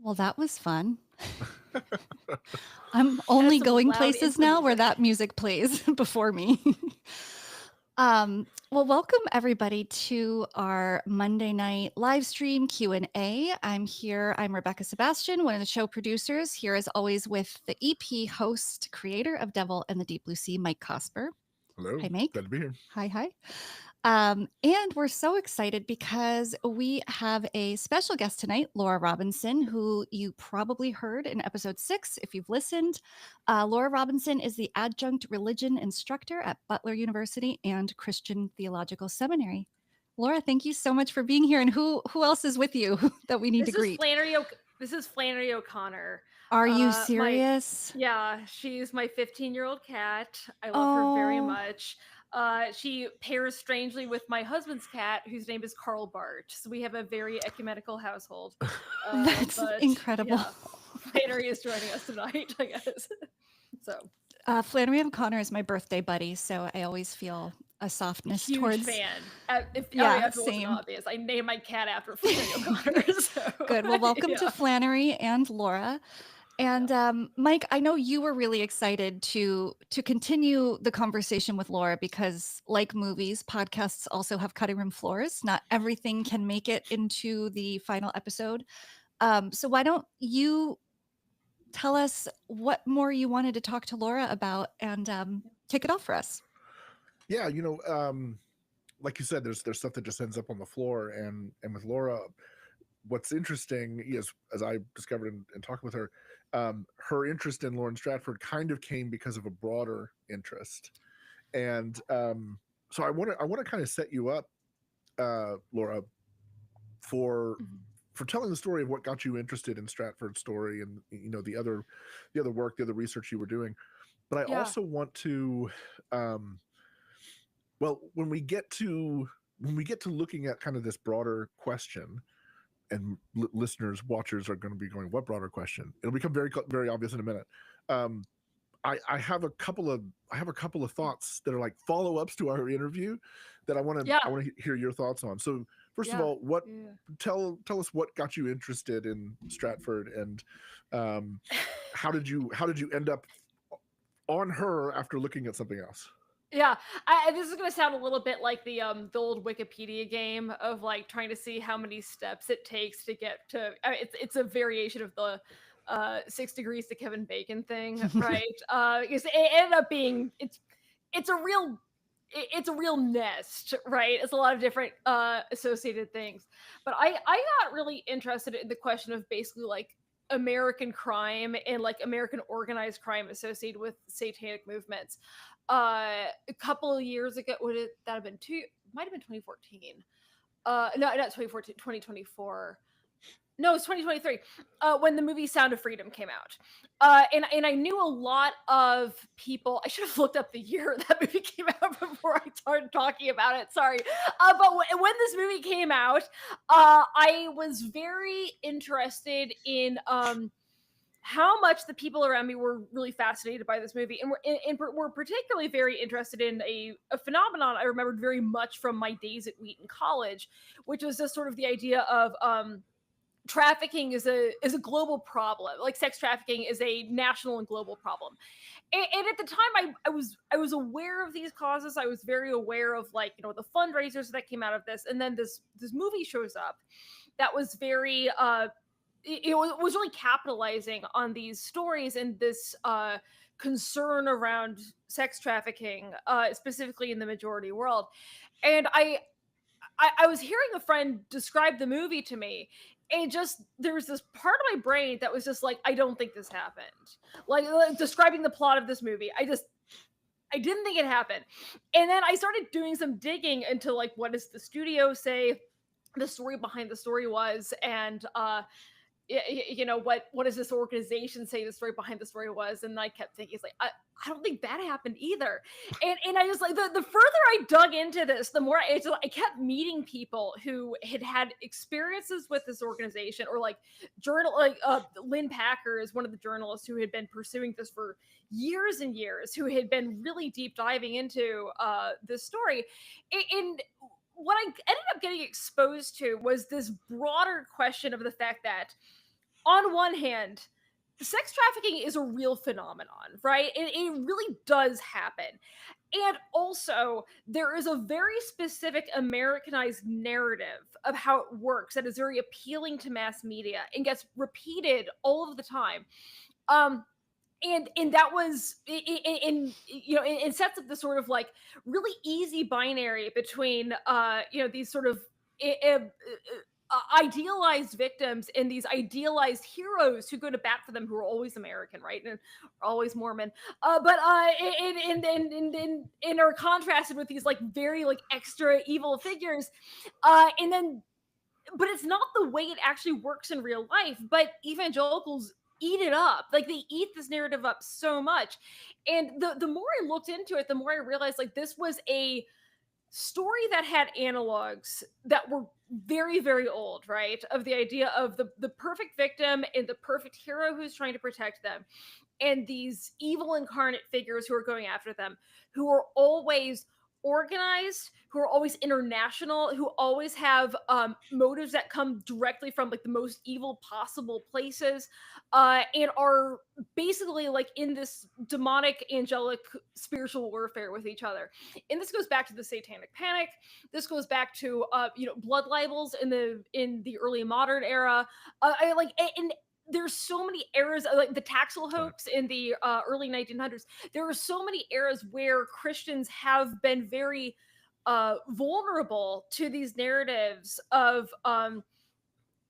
Well, that was fun. I'm That's only some going loud places intro now where music. that music plays before me. Well, welcome everybody to our Monday night live stream Q&A. I'm here. I'm Rebecca Sebastian, one of the show producers, here as always with the EP host, creator of Devil and the Deep Blue Sea, Mike Cosper. Hello, Hi, Mike. glad to be here. Hi. And we're so excited because we have a special guest tonight, Laura Robinson, who you probably heard in episode 6 if you've listened. Laura Robinson is the adjunct religion instructor at Butler University and Christian Theological Seminary. Laura, thank you so much for being here. And who else is with you that we need to This is greet? Flannery O'Connor. Are you My serious? Yeah, she's my 15-year-old cat. I love her very Oh, much. She pairs strangely with my husband's cat, whose name is Carl Bart. So we have a very ecumenical household. that's But incredible. yeah, Flannery is joining us tonight, I guess. So Flannery O'Connor is my birthday buddy, so I always feel a softness huge towards. fan. Yeah, If it wasn't same. obvious, I named my cat after Flannery O'Connor. So Good. Well, welcome to yeah. Flannery and Laura. And Mike, I know you were really excited to continue the conversation with Laura because, like movies, podcasts also have cutting room floors. Not everything can make it into the final episode. So why don't you tell us what more you wanted to talk to Laura about and kick it off for us? Yeah, like you said, there's stuff that just ends up on the floor, and with Laura, what's interesting is, as I discovered in talking with her, her interest in Lauren Stratford kind of came because of a broader interest, and so I want to kind of set you up, Laura, for Mhm. for telling the story of what got you interested in Stratford's story and the other work, the other research you were doing. But I Yeah. also want to, um, well, when we get to looking at kind of this broader question, and listeners, watchers are going to be going, "What broader question?" It'll become very obvious in a minute. Um, I have a couple of thoughts that are like follow ups to our interview that Yeah. I want to hear your thoughts on. So first of Yeah. all, what Yeah. tell us what got you interested in Stratford, and um, how did you end up on her after looking at something else? Yeah, this is gonna sound a little bit like the old Wikipedia game of like trying to see how many steps it takes to get to. I mean, it's a variation of the 6 degrees to Kevin Bacon thing, right? Because it ended up being it's a real it's a real nest, right? It's a lot of different associated things. But I got really interested in the question of basically like American crime and like American organized crime associated with satanic movements. A couple of years ago, would it that have been two? Might have been 2014. No, not 2014, 2024. No, it's 2023, when the movie Sound of Freedom came out. And I knew a lot of people. I should have looked up the year that movie came out before I started talking about it. Sorry. But when this movie came out, I was very interested in how much the people around me were really fascinated by this movie, and were particularly very interested in a phenomenon I remembered very much from my days at Wheaton College, which was just sort of the idea of trafficking is a global problem. Like sex trafficking is a national and global problem. And at the time, I was aware of these causes. I was very aware of like the fundraisers that came out of this, and then this movie shows up that was very it was really capitalizing on these stories and this concern around sex trafficking, specifically in the majority world. And I was hearing a friend describe the movie to me, and just there was this part of my brain that was just like, I don't think this happened. Like describing the plot of this movie, I didn't think it happened. And then I started doing some digging into like what does the studio say the story behind the story was, and what does this organization say the story behind the story was. And I kept thinking, it's like I don't think that happened either. And I was like, the further I dug into this, the more I kept meeting people who had experiences with this organization, or like Lynn Packer is one of the journalists who had been pursuing this for years and years, who had been really deep diving into this story. And what I ended up getting exposed to was this broader question of the fact that on one hand, sex trafficking is a real phenomenon, right? It really does happen. And also, there is a very specific Americanized narrative of how it works that is very appealing to mass media and gets repeated all of the time. And that was it sets up the sort of like really easy binary between these sort of idealized victims and these idealized heroes who go to bat for them, who are always American, right, and are always Mormon, and are contrasted with these like very like extra evil figures, and then but it's not the way it actually works in real life. But evangelicals eat it up. Like they eat this narrative up so much. And the more I looked into it, the more I realized like this was a story that had analogs that were very, very old, right? Of the idea of the perfect victim and the perfect hero who's trying to protect them. And these evil incarnate figures who are going after them, who are always organized, who are always international, who always have motives that come directly from like the most evil possible places, and are basically like in this demonic, angelic, spiritual warfare with each other. And this goes back to the Satanic Panic. This goes back to blood libels in the early modern era. And there's so many eras, like the Taxil hoax in the early 1900s. There are so many eras where Christians have been very vulnerable to these narratives of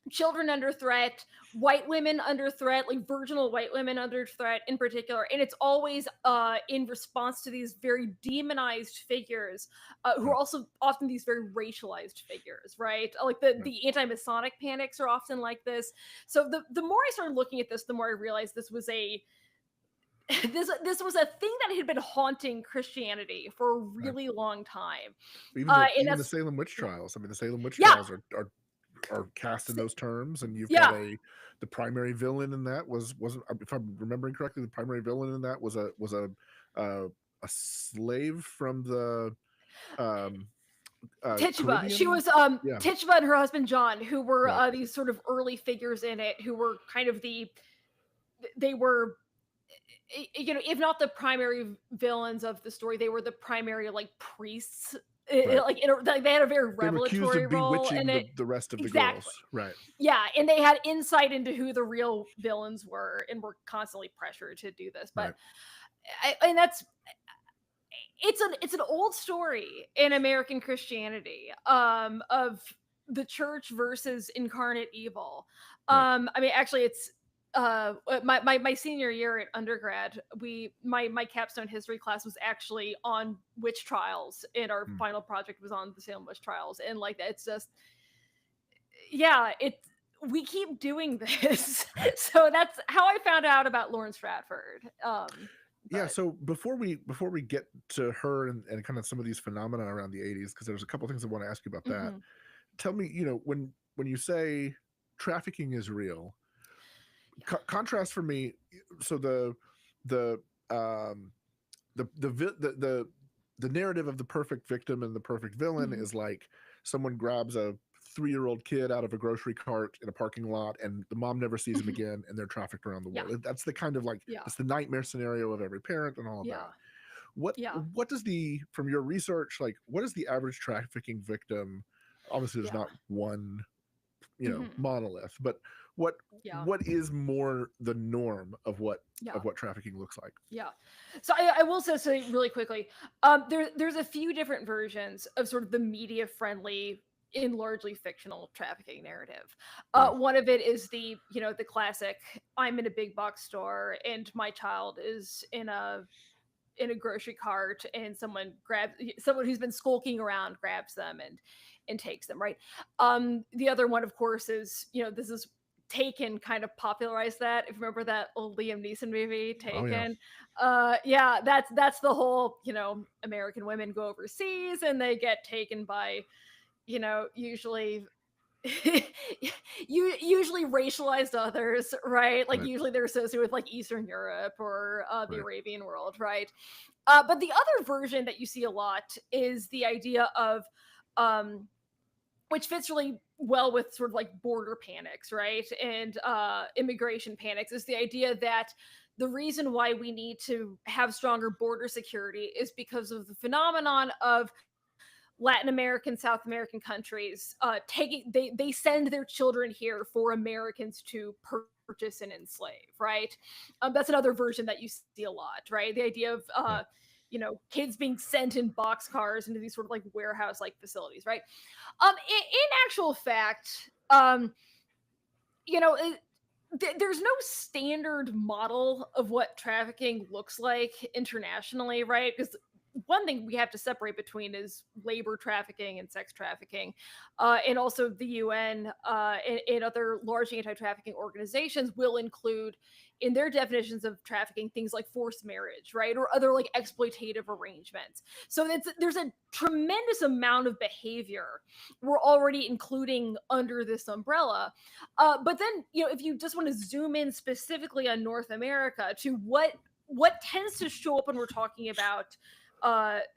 children under threat, white women under threat, like virginal white women under threat in particular. And it's always in response to these very demonized figures who are also often these very racialized figures, right? Like the anti-Masonic panics are often like this. So the more I started looking at this, the more I realized this was a this was a thing that had been haunting Christianity for a really long time. Even the Salem witch trials. I mean, the Salem witch trials are cast in those terms, and you've got the primary villain in that wasn't, if I'm remembering correctly, the primary villain in that was a slave from the Tituba. Caribbean? She was Tituba and her husband John, who were these sort of early figures in it, who were kind of they were, if not the primary villains of the story, they were the primary like priests. They had a very revelatory role in it. The rest of the girls, right? Yeah, and they had insight into who the real villains were, and were constantly pressured to do this. But it's an old story in American Christianity of the church versus incarnate evil. I mean, actually, it's my senior year at undergrad, my capstone history class was actually on witch trials, and our final project was on the Salem witch trials. And like it's just we keep doing this. So that's how I found out about Lauren Stratford. So before we get to her and kind of some of these phenomena around the 80s, because there's a couple things I want to ask you about that. Tell me, when you say trafficking is real, contrast for me. So the narrative of the perfect victim and the perfect villain is like someone grabs a 3-year-old kid out of a grocery cart in a parking lot, and the mom never sees him again, and they're trafficked around the world. That's the kind of like it's the nightmare scenario of every parent and all of that. What does from your research, like what is the average trafficking victim? Obviously there's not one monolith, but what is more the norm of what trafficking looks like? So I will say really quickly, there's a few different versions of sort of the media friendly in largely fictional trafficking narrative. One of it is the classic, I'm in a big box store and my child is in a grocery cart, and someone who's been skulking around grabs them and takes them, right? The other one, of course, is this is Taken kind of popularized that. If you remember that old Liam Neeson movie, Taken. That's the whole, American women go overseas and they get taken by, usually usually racialized others, right? Like usually they're associated with like Eastern Europe or the Arabian world, right? But the other version that you see a lot is the idea of which fits really well with sort of like border panics, right? And immigration panics, is the idea that the reason why we need to have stronger border security is because of the phenomenon of Latin American, South American countries they send their children here for Americans to purchase and enslave, right? That's another version that you see a lot, right? The idea of kids being sent in boxcars into these sort of like warehouse like facilities, right? In actual fact, you know, there's no standard model of what trafficking looks like internationally, right? Because one thing we have to separate between is labor trafficking and sex trafficking, and also the UN and other large anti-trafficking organizations will include in their definitions of trafficking things like forced marriage, right, or other like exploitative arrangements. So there's a tremendous amount of behavior we're already including under this umbrella. But then, if you just want to zoom in specifically on North America to what tends to show up when we're talking about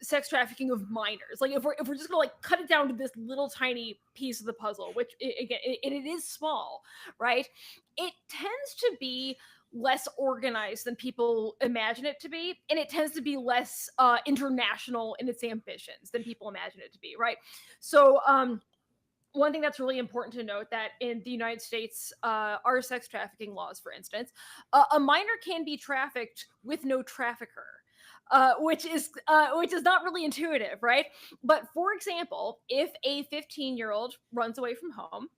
sex trafficking of minors, like if we're just gonna like cut it down to this little tiny piece of the puzzle, which again it is small, right? It tends to be less organized than people imagine it to be, and it tends to be less international in its ambitions than people imagine it to be, right? So one thing that's really important to note that in the United States, our sex trafficking laws, for instance, a minor can be trafficked with no trafficker. Which is not really intuitive, right? But for example, if a 15-year-old runs away from home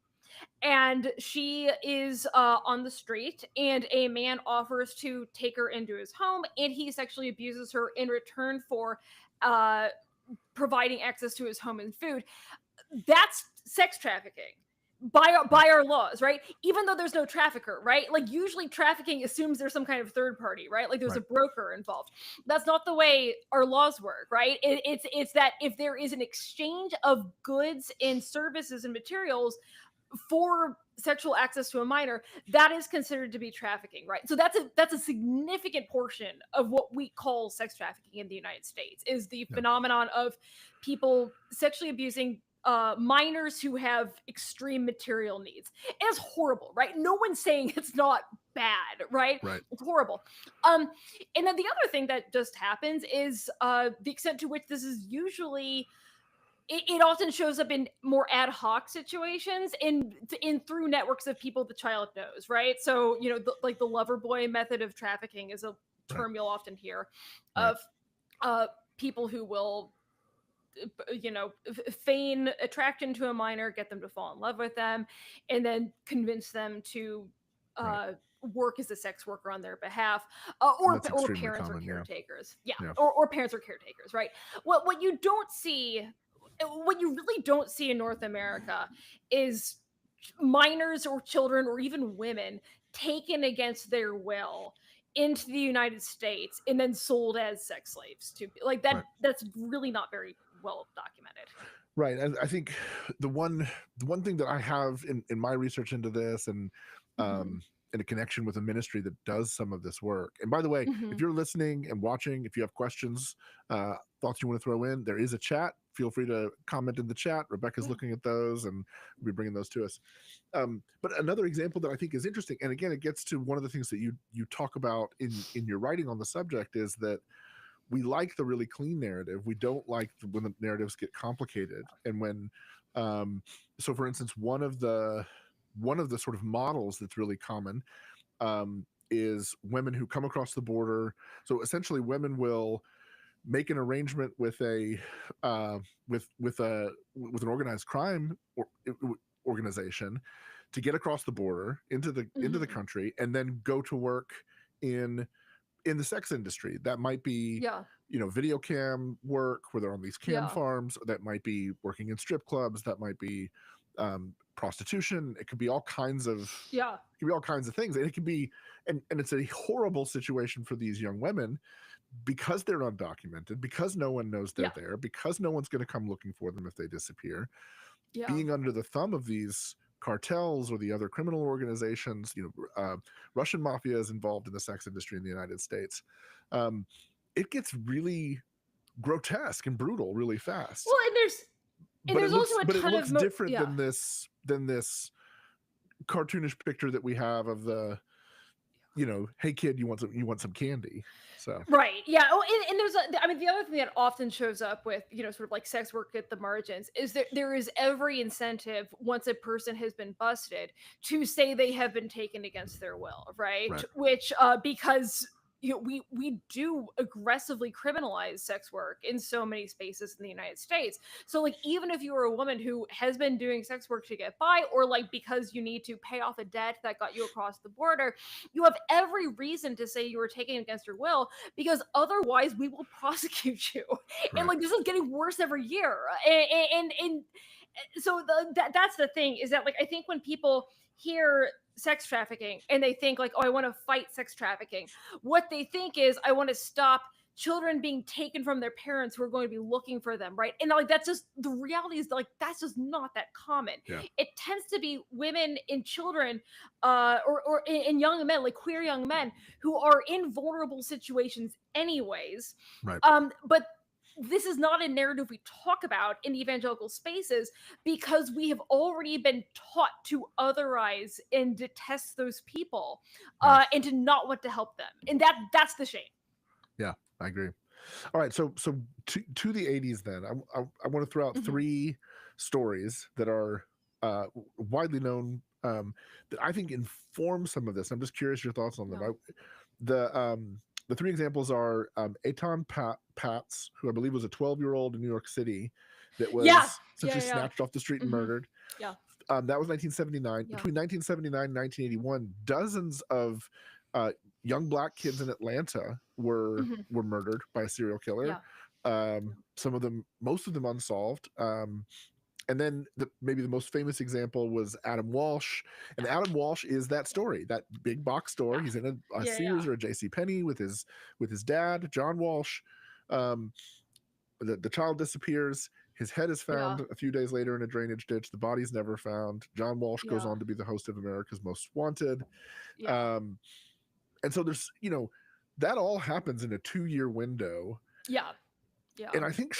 and she is on the street and a man offers to take her into his home and he sexually abuses her in return for providing access to his home and food, that's sex trafficking by our laws, right? Even though there's no trafficker, right? Like usually trafficking assumes there's some kind of third party, right? Like there's a broker involved. That's not the way our laws work, right? It's that if there is an exchange of goods and services and materials for sexual access to a minor, that is considered to be trafficking, right? So that's a significant portion of what we call sex trafficking in the United States, is the phenomenon of people sexually abusing minors who have extreme material needs. And it's horrible, right? No one's saying it's not bad, right? It's horrible. And then the other thing that just happens is the extent to which this is usually it often shows up in more ad hoc situations in through networks of people the child knows, right? So like the lover boy method of trafficking is a term you'll often hear of people who will feign attraction to a minor, get them to fall in love with them, and then convince them to work as a sex worker on their behalf, or parents or caretakers. Or parents or caretakers, right? What you don't see, what you really don't see in North America is minors or children or even women taken against their will into the United States and then sold as sex slaves to like that. That's really not very well documented. Right. And I think the one thing that I have in my research into this and in a connection with a ministry that does some of this work. And by the way, if you're listening and watching, if you have questions, thoughts you want to throw in, there is a chat. Feel free to comment in the chat. Rebecca's looking at those and we'll be bringing those to us. But another example that I think is interesting, and again, it gets to one of the things that you talk about in your writing on the subject, is that we like the really clean narrative. We don't like when the narratives get complicated. And when, so for instance, one of the sort of models that's really common is women who come across the border. So essentially, women will make an arrangement with a with an organized crime organization to get across the border into the country and then go to work in the sex industry. That might be video cam work where they're on these cam farms. That might be working in strip clubs. That might be prostitution. It could be all kinds of things, and it can be and it's a horrible situation for these young women because they're undocumented, because no one knows they're there, because no one's going to come looking for them if they disappear. Being under the thumb of these cartels or the other criminal organizations, Russian mafia is involved in the sex industry in the United States. It gets really grotesque and brutal really fast. Well, and And there's also a but it ton looks of different than this cartoonish picture that we have of the, hey kid, you want some candy. So Right. Yeah. Oh, and there's I mean, the other thing that often shows up with, sort of like sex work at the margins is that there is every incentive once a person has been busted to say they have been taken against their will, right? Right. Which, because we do aggressively criminalize sex work in so many spaces in the United States. So like even if you are a woman who has been doing sex work to get by, or like because you need to pay off a debt that got you across the border, you have every reason to say you were taken against your will, because otherwise we will prosecute you. And Right. like this is getting worse every year. And so that's the thing, is that like I think when people hear sex trafficking and they think like, oh, I want to fight sex trafficking, what they think is, I want to stop children being taken from their parents who are going to be looking for them, right? And like that's just the reality, is like that's just not that common. Yeah. It tends to be women and children, or in young men, like queer young men, who are in vulnerable situations anyways. Right. But this is not a narrative we talk about in evangelical spaces, because we have already been taught to otherize and detest those people, Yeah. and to not want to help them. And that's the shame. Yeah, I agree. All right, so to the 80s then. I want to throw out Mhm. 3 stories that are widely known, that I think inform some of this. I'm just curious your thoughts on them. Yeah. The 3 examples are Aton Patz, who I believe was a 12-year-old in New York City that was Yeah. essentially Yeah. snatched off the street and Mhm. murdered. Yeah. That was 1979. Yeah. Between 1979 and 1981, dozens of young black kids in Atlanta were Mhm. murdered by a serial killer. Yeah. Most of them unsolved. And then maybe the most famous example was Adam Walsh. And Adam Walsh is that story, that big box store. He's in a Yeah. Sears or a J.C. Penney with his dad, John Walsh. The child disappears. His head is Yeah. found a few days later in a drainage ditch. The body's never found. John Walsh goes Yeah. on to be the host of America's Most Wanted. Yeah. And so there's, that all happens in a 2-year window. Yeah. Yeah. And I think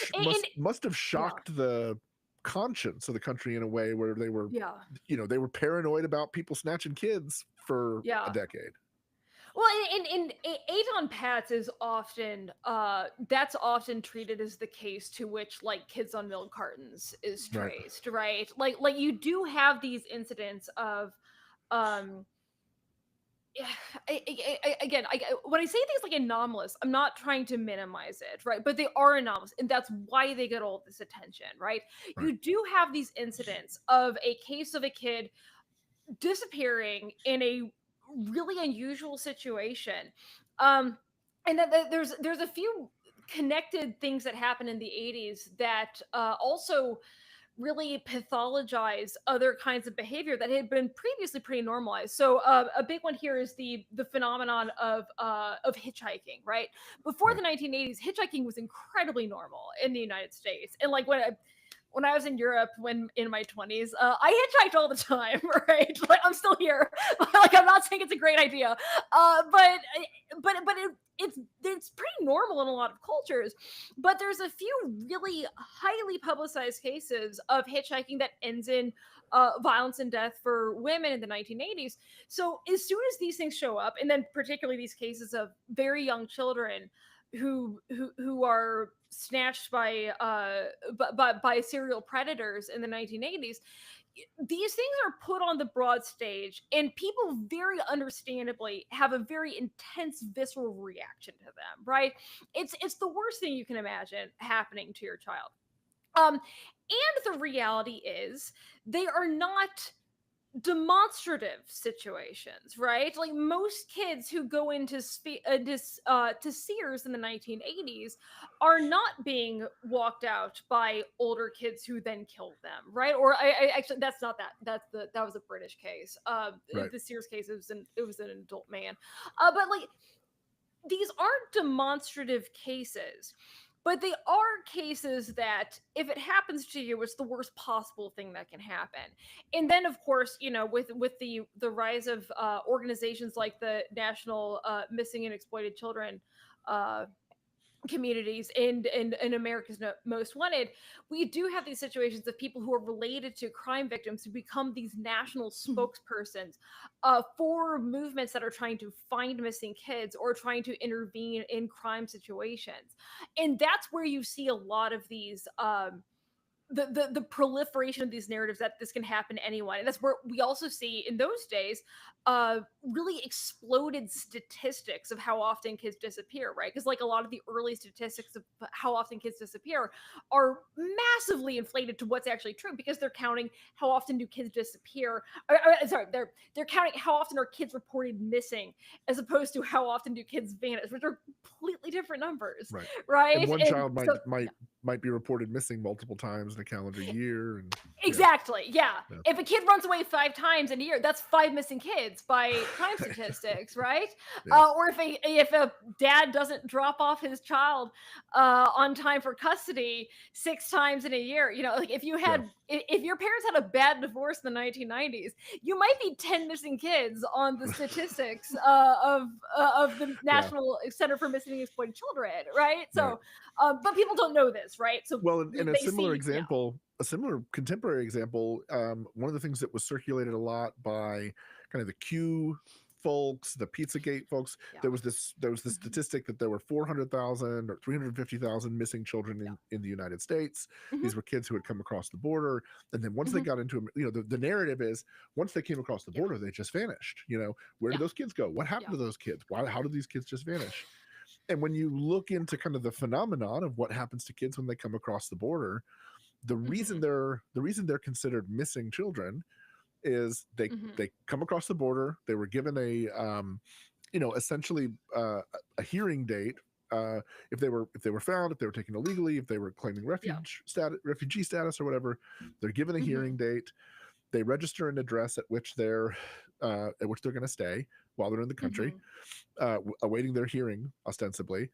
must have shocked the conscience of the country in a way where they were, Yeah. they were paranoid about people snatching kids for Yeah. a decade. Well, in Aton Patz is often that's often treated as the case to which like kids on milk cartons is traced, right? Like you do have these incidents of um yeah, again, when I say things like anomalous, I'm not trying to minimize it, right? But they are anomalous, and that's why they get all this attention, right? Right. You do have these incidents of a case of a kid disappearing in a really unusual situation, and then there's a few connected things that happen in the 80s that also really pathologize other kinds of behavior that had been previously pretty normalized. So a big one here is the phenomenon of hitchhiking, right? Before Right. the 1980s, hitchhiking was incredibly normal in the United States. And like when I was in Europe, when in my 20s, I hitchhiked all the time, right? Like I'm still here. Like I'm not saying it's a great idea, but it's pretty normal in a lot of cultures. But there's a few really highly publicized cases of hitchhiking that ends in violence and death for women in the 1980s. So as soon as these things show up, and then particularly these cases of very young children who are snatched by serial predators in the 1980s, these things are put on the broad stage, and people very understandably have a very intense visceral reaction to them, right? It's the worst thing you can imagine happening to your child. And the reality is they are not demonstrative situations, right? Like most kids who go into to Sears in the 1980s are not being walked out by older kids who then killed them, right? Or I actually, that's not that was a British case. Right. The Sears case, it was an adult man, but like these aren't demonstrative cases. But they are cases that, if it happens to you, it's the worst possible thing that can happen. And then, of course, with the rise of organizations like the National Missing and Exploited Children communities in America's Most Wanted, we do have these situations of people who are related to crime victims who become these national spokespersons for movements that are trying to find missing kids or trying to intervene in crime situations. And that's where you see a lot of these the proliferation of these narratives that this can happen to anyone. And that's where we also see in those days really exploded statistics of how often kids disappear, right? Because like a lot of the early statistics of how often kids disappear are massively inflated to what's actually true, because they're counting how often do kids disappear. Sorry, they're counting how often are kids reported missing, as opposed to how often do kids vanish, which are completely different numbers, Right. right? And one And child so, might be reported missing multiple times in a calendar year, and exactly, yeah. Yeah. If a kid runs away 5 times in a year, that's 5 missing kids by crime statistics, right? Yeah. Or if a dad doesn't drop off his child on time for custody 6 times in a year, you know, like if you had if your parents had a bad divorce in the 1990s, you might be 10 missing kids on the statistics of the National Center for Missing and Exploited Children, right? So, but people don't know this, right? So, Well, and a they similar see, example, a similar contemporary example, one of the things that was circulated a lot by kind of the Q folks, the Pizzagate folks, there was this statistic that there were 400,000 or 350,000 missing children in the United States. These were kids who had come across the border, and then once they got into, you know, the narrative is once they came across the border, they just vanished. You know, where did those kids go? What happened to those kids? How did these kids just vanish? And when you look into kind of the phenomenon of what happens to kids when they come across the border, the reason they're considered missing children is they come across the border. They were given a you know, essentially a hearing date. If they were found, if they were taken illegally, if they were claiming refugee status or whatever, they're given a hearing date. They register an address at which they're going to stay while they're in the country, awaiting their hearing, ostensibly.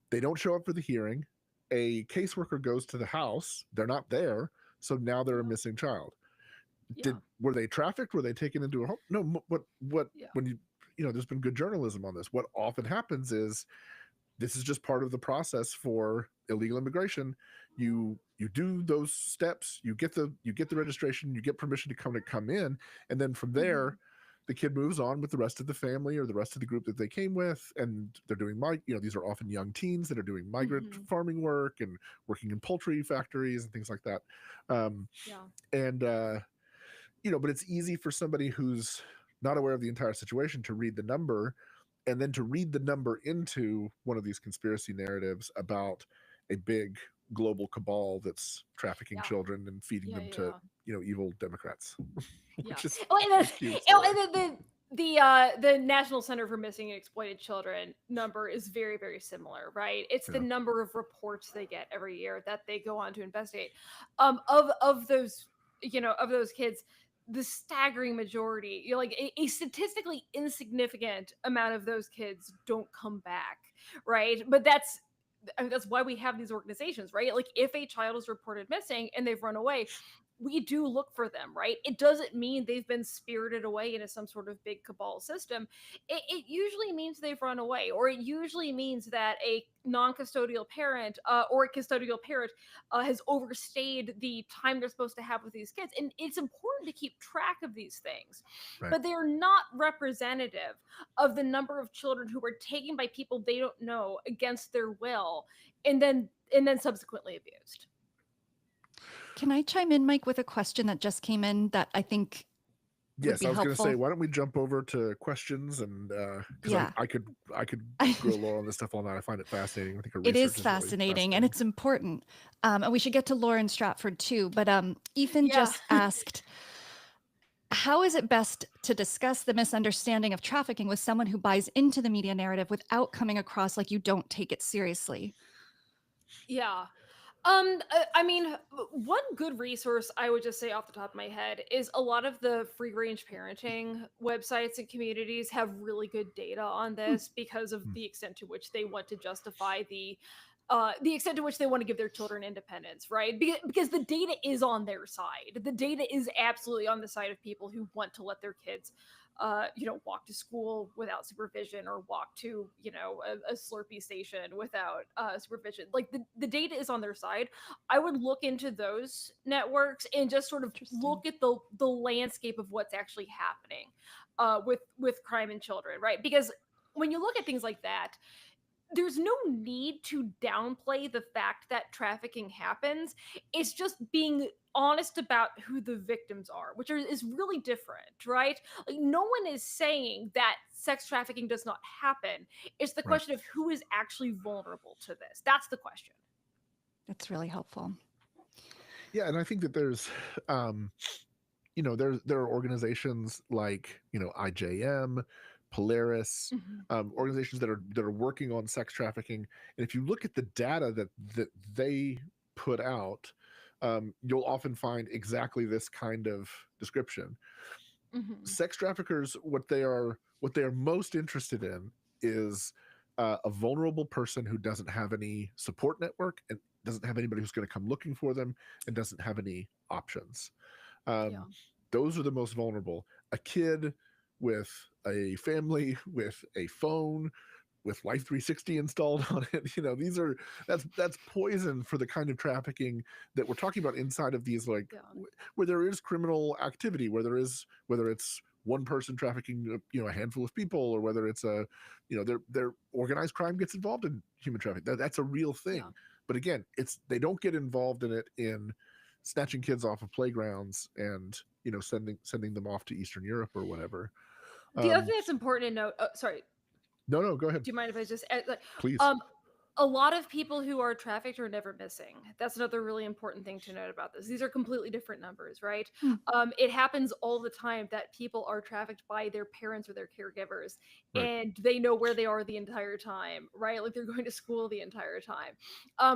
They don't show up for the hearing. A caseworker goes to the house. They're not there, so now they're a missing child. Were they trafficked? Were they taken into a home? No. What? When you know, there's been good journalism on this. What often happens is this is just part of the process for illegal immigration. You do those steps. You get the registration. You get permission to come in, and then from there, the kid moves on with the rest of the family or the rest of the group that they came with, and they're doing you know, these are often young teens that are doing migrant farming work and working in poultry factories and things like that. And you know, but it's easy for somebody who's not aware of the entire situation to read the number, and then to read the number into one of these conspiracy narratives about a big global cabal that's trafficking children and feeding them to, you know, evil Democrats. Which is the National Center for Missing and Exploited Children number is very, very similar, right? It's the number of reports they get every year that they go on to investigate. Of those, you know, of those kids, the staggering majority, you know, like a statistically insignificant amount of those kids don't come back, right? But that's why we have these organizations, right? Like if a child is reported missing and they've run away, we do look for them, right? It doesn't mean they've been spirited away into some sort of big cabal system. It usually means they've run away, or it usually means that a non-custodial parent or a custodial parent has overstayed the time they're supposed to have with these kids. And it's important to keep track of these things, but they're not representative of the number of children who are taken by people they don't know against their will and then subsequently abused. Can I chime in, Mike, with a question that just came in that I think would be I was going to helpful? say, why don't we jump over to questions, and because I could grill Laura on this stuff all night. I find it fascinating. I think her it research is fascinating, really and it's important. And we should get to Lauren Stratford too. But Ethan just asked, how is it best to discuss the misunderstanding of trafficking with someone who buys into the media narrative without coming across like you don't take it seriously? Yeah. I mean, one good resource I would just say off the top of my head is a lot of the free range parenting websites and communities have really good data on this because of the extent to which they want to justify the extent to which they want to give their children independence, right? Because the data is on their side. The data is absolutely on the side of people who want to let their kids walk to school without supervision, or walk to, a Slurpee station without supervision. Like the data is on their side. I would look into those networks and just sort of Interesting. look at the landscape of what's actually happening with crime in children, right? Because when you look at things like that, there's no need to downplay the fact that trafficking happens. It's just being honest about who the victims are, which is really different, right? Like, no one is saying that sex trafficking does not happen. It's the Right. question of who is actually vulnerable to this. That's the question. That's really helpful. Yeah, and I think that there's there are organizations like IJM, Polaris, organizations that are working on sex trafficking, and if you look at the data that they put out, you'll often find exactly this kind of description. Sex traffickers, what they are most interested in is a vulnerable person who doesn't have any support network and doesn't have anybody who's going to come looking for them and doesn't have any options. Yeah. Those are the most vulnerable. A kid with a family, with a phone, with Life 360 installed on it, that's poison for the kind of trafficking that we're talking about inside of these, like, where there is criminal activity, whether it's one person trafficking a handful of people, or whether it's their organized crime gets involved in human trafficking. That's a real thing. Yeah. But again, they don't get involved in it in snatching kids off of playgrounds and sending them off to Eastern Europe or whatever. The other thing that's important to note, sorry, No, go ahead. do you mind if I just Please. A lot of people who are trafficked are never missing. That's another really important thing to note about this. These are completely different numbers, right? It happens all the time that people are trafficked by their parents or their caregivers, Right. and they know where they are the entire time, right? Like, they're going to school the entire time,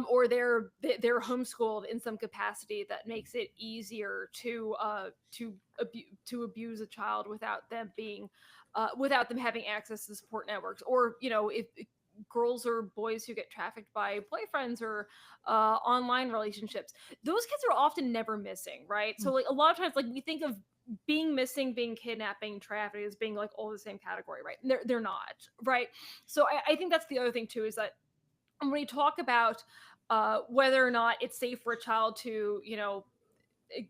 or they're homeschooled in some capacity that makes it easier to abuse a child without them having access to support networks, or if girls or boys who get trafficked by boyfriends or online relationships. Those kids are often never missing, right? So, like, a lot of times, like, we think of being missing, being kidnapping, trafficking as being like all the same category, right? And they're not, right? So I think that's the other thing too, is that when we talk about whether or not it's safe for a child to,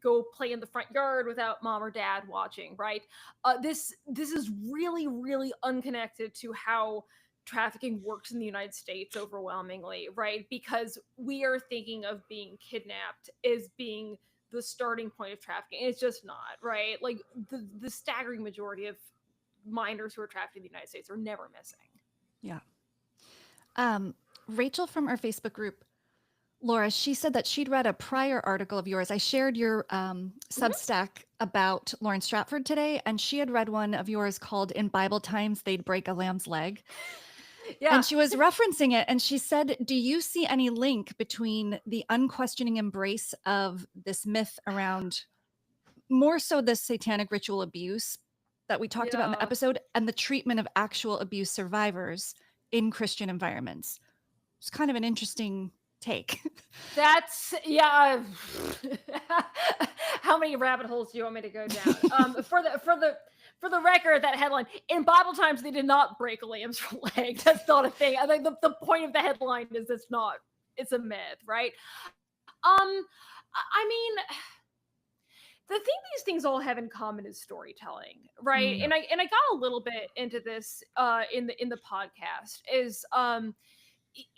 go play in the front yard without mom or dad watching, right? This is really, really unconnected to how trafficking works in the United States overwhelmingly, right? Because we are thinking of being kidnapped as being the starting point of trafficking. It's just not, right? Like, the staggering majority of minors who are trafficked in the United States are never missing. Yeah. Rachel from our Facebook group, Laura, she said that she'd read a prior article of yours. I shared your Substack about Lauren Stratford today, and she had read one of yours called "In Bible Times They'd Break a Lamb's Leg." Yeah. And she was referencing it, and she said, do you see any link between the unquestioning embrace of this myth around more so the satanic ritual abuse that we talked about in the episode, and the treatment of actual abuse survivors in Christian environments? It's kind of an interesting take. That's, yeah. How many rabbit holes do you want me to go down? For the record, that headline, in Bible times they did not break a lamb's leg. That's not a thing. I think the point of the headline is it's a myth, right? I mean, the thing these things all have in common is storytelling, right? And I got a little bit into this in the podcast, is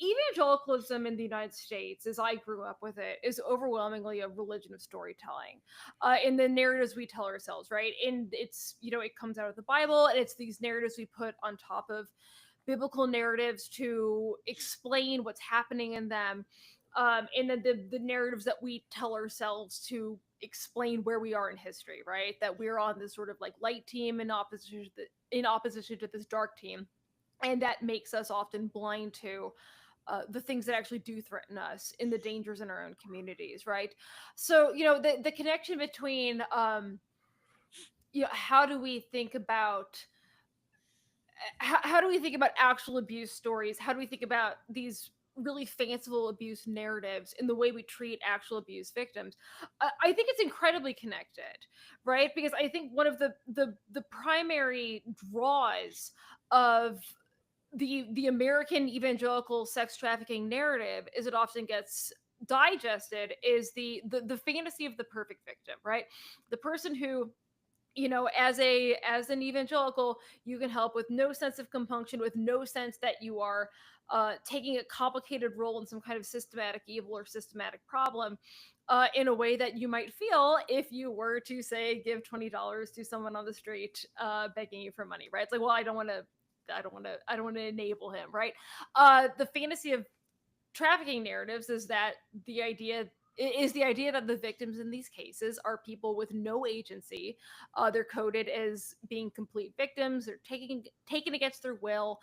evangelicalism in the United States, as I grew up with it, is overwhelmingly a religion of storytelling, in the narratives we tell ourselves, right? And it's, it comes out of the Bible, and it's these narratives we put on top of biblical narratives to explain what's happening in them, and then the narratives that we tell ourselves to explain where we are in history, right? That we're on this sort of like light team in opposition to this dark team. And that makes us often blind to the things that actually do threaten us, in the dangers in our own communities, right? So, the connection between, how do we think about actual abuse stories? How do we think about these really fanciful abuse narratives in the way we treat actual abuse victims, I think it's incredibly connected, right? Because I think one of the primary draws of the American evangelical sex trafficking narrative is it often gets digested is the fantasy of the perfect victim, right? The person who, as an evangelical, you can help with no sense of compunction, with no sense that you are taking a complicated role in some kind of systematic evil or systematic problem, in a way that you might feel if you were to say give $20 to someone on the street begging you for money, right? It's like, well, I don't want to enable him, right? The fantasy of trafficking narratives is the idea that the victims in these cases are people with no agency. They're coded as being complete victims. They're taken against their will.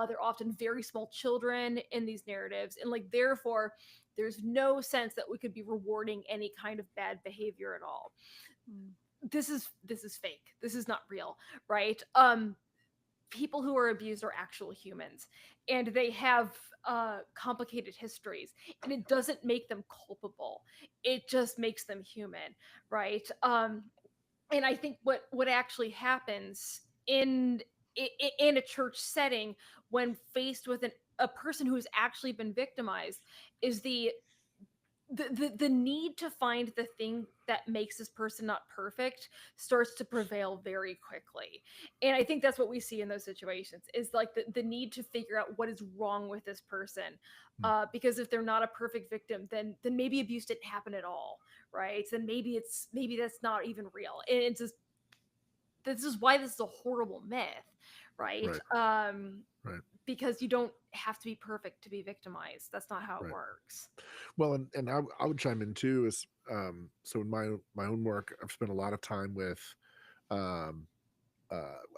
They're often very small children in these narratives, and like therefore, there's no sense that we could be rewarding any kind of bad behavior at all. This is fake. This is not real, right? People who are abused are actual humans, and they have complicated histories, and it doesn't make them culpable, it just makes them human, right? And I think what actually happens in a church setting when faced with a person who's actually been victimized is the need to find the thing that makes this person not perfect starts to prevail very quickly. And I think that's what we see in those situations is like the need to figure out what is wrong with this person. Because if they're not a perfect victim, then maybe abuse didn't happen at all, right? Then maybe that's not even real. And it's just, this is why this is a horrible myth, right? Right. Because you don't have to be perfect to be victimized. That's not how it works. Well, and I would chime in too. Is so in my own work, I've spent a lot of time with. I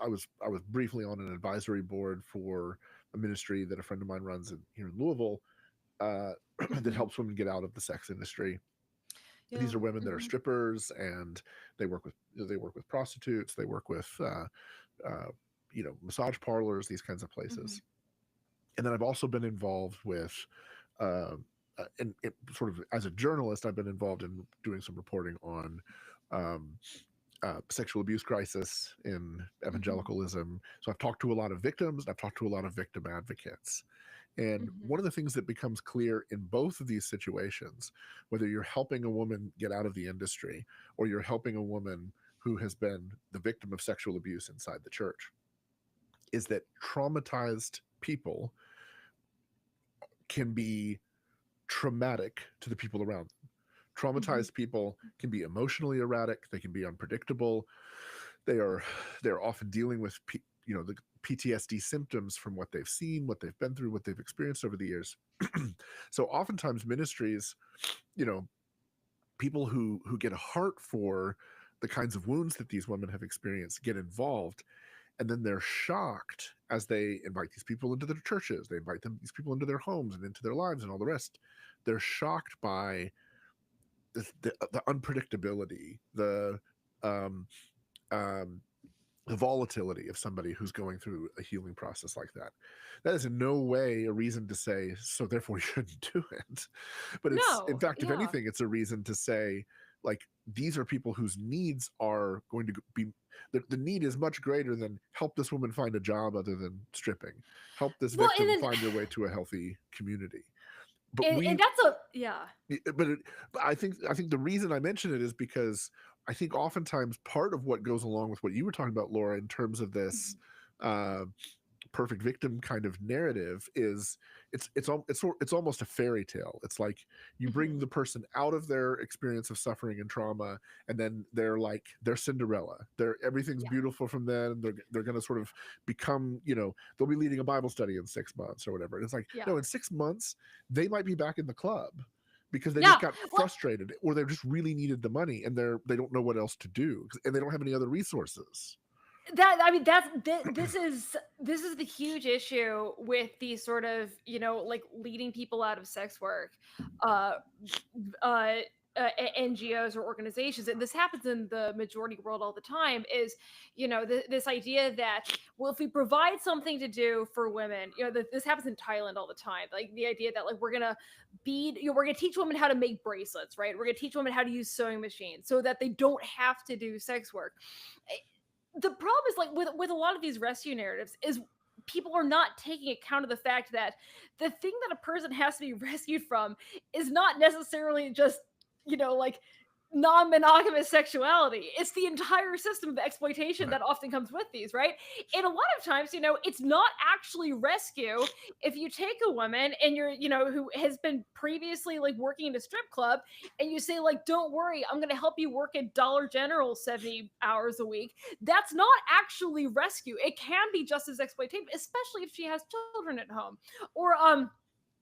was briefly on an advisory board for a ministry that a friend of mine runs here in Louisville, that helps women get out of the sex industry. Yeah. These are women that are strippers, and they work with prostitutes. They work with massage parlors, these kinds of places. And then I've also been involved with, and sort of as a journalist, I've been involved in doing some reporting on sexual abuse crisis in evangelicalism. So I've talked to a lot of victims, and I've talked to a lot of victim advocates. And one of the things that becomes clear in both of these situations, whether you're helping a woman get out of the industry or you're helping a woman who has been the victim of sexual abuse inside the church, is that traumatized people can be traumatic to the people around them. Traumatized people can be emotionally erratic. They can be unpredictable. They're often dealing with the PTSD symptoms from what they've seen, what they've been through, what they've experienced over the years. So oftentimes ministries, people who get a heart for the kinds of wounds that these women have experienced get involved. And then they're shocked as they invite these people into their churches. They invite these people into their homes and into their lives and all the rest. They're shocked by the unpredictability, the volatility of somebody who's going through a healing process like that. That is in no way a reason to say, so therefore you shouldn't do it. But it's, in fact, if anything, it's a reason to say, like, these are people whose needs are going to be, the need is much greater than help this woman find a job other than stripping. Help this victim find their way to a healthy community. But But I think the reason I mention it is because I think oftentimes part of what goes along with what you were talking about, Laura, in terms of this perfect victim kind of narrative is it's almost a fairy tale. It's like you bring the person out of their experience of suffering and trauma, and then they're Cinderella. Everything's beautiful from then. They're going to sort of become, they'll be leading a Bible study in 6 months or whatever. And it's like, no, in 6 months they might be back in the club because they just got frustrated, or they just really needed the money and they don't know what else to do, and they don't have any other resources. This is the huge issue with these sort of, like leading people out of sex work NGOs or organizations, and this happens in the majority world all the time, is, this idea that, well, if we provide something to do for women, this happens in Thailand all the time, like the idea that, like, we're gonna we're gonna teach women how to make bracelets, right? We're gonna teach women how to use sewing machines so that they don't have to do sex work. The problem is, like, with a lot of these rescue narratives is people are not taking account of the fact that the thing that a person has to be rescued from is not necessarily just, like, non-monogamous sexuality. It's the entire system of exploitation that often comes with these, right? And a lot of times, it's not actually rescue. If you take a woman and you're, who has been previously, like, working in a strip club, and you say, like, don't worry, I'm going to help you work at Dollar General 70 hours a week, that's not actually rescue. It can be just as exploitative, especially if she has children at home. Or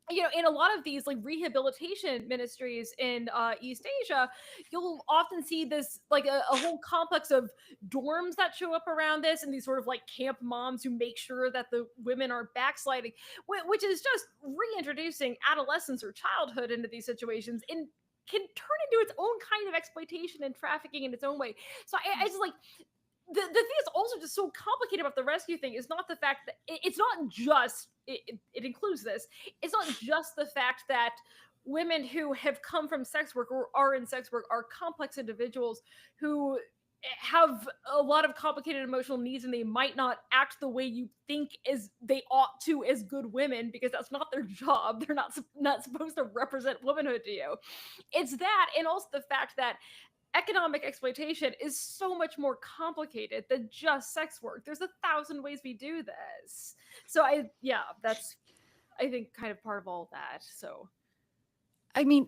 in a lot of these, like, rehabilitation ministries in East Asia, you'll often see this, like, a whole complex of dorms that show up around this, and these sort of, like, camp moms who make sure that the women are backsliding, which is just reintroducing adolescence or childhood into these situations, and can turn into its own kind of exploitation and trafficking in its own way. So I just, like, the thing is also just so complicated about the rescue thing is not the fact that it's not just it includes this. It's not just the fact that women who have come from sex work or are in sex work are complex individuals who have a lot of complicated emotional needs, and they might not act the way you think as they ought to as good women, because that's not their job. They're not supposed to represent womanhood to you. It's that, and also the fact that economic exploitation is so much more complicated than just sex work. There's 1,000 ways we do this. So that's, I think, kind of part of all that. So I mean,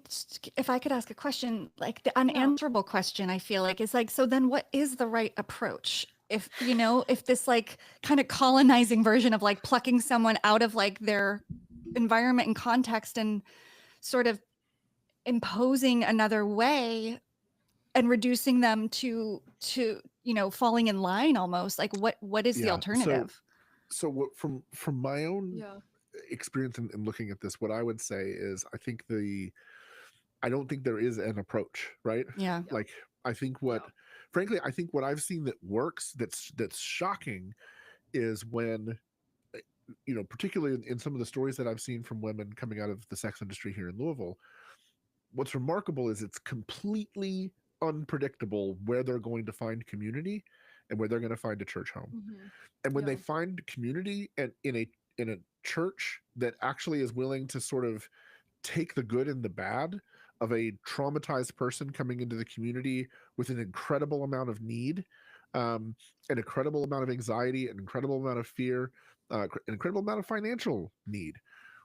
if I could ask a question, like the unanswerable question, I feel like, is like, so then what is the right approach? If, if this, like, kind of colonizing version of, like, plucking someone out of, like, their environment and context and sort of imposing another way and reducing them to falling in line almost, like, what is the alternative? So what, from my own experience in looking at this, what I would say is, I don't think there is an approach, right? Yeah. Like, I think frankly, I think what I've seen that works, that's shocking, is when, particularly in some of the stories that I've seen from women coming out of the sex industry here in Louisville, what's remarkable is it's completely unpredictable where they're going to find community and where they're going to find a church home. Mm-hmm. And when they find community and in a church that actually is willing to sort of take the good and the bad of a traumatized person coming into the community with an incredible amount of need, an incredible amount of anxiety, an incredible amount of fear, an incredible amount of financial need,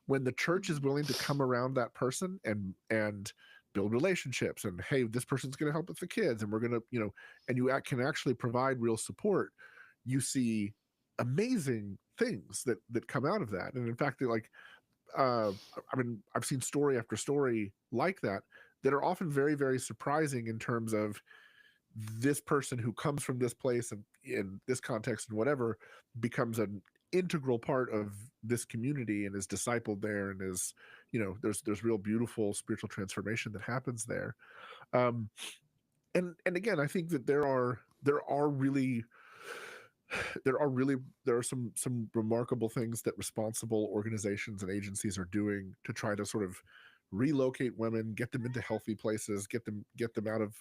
when the church is willing to come around that person and build relationships, and, hey, this person's going to help with the kids, and we're going to, and you can actually provide real support, you see amazing things that come out of that. And in fact, like, I mean, I've seen story after story like that are often very, very surprising in terms of this person who comes from this place and in this context and whatever becomes an integral part of this community and is discipled there, and is, there's real beautiful spiritual transformation that happens there. And again, I think that there are some remarkable things that responsible organizations and agencies are doing to try to sort of relocate women, get them into healthy places, get them out of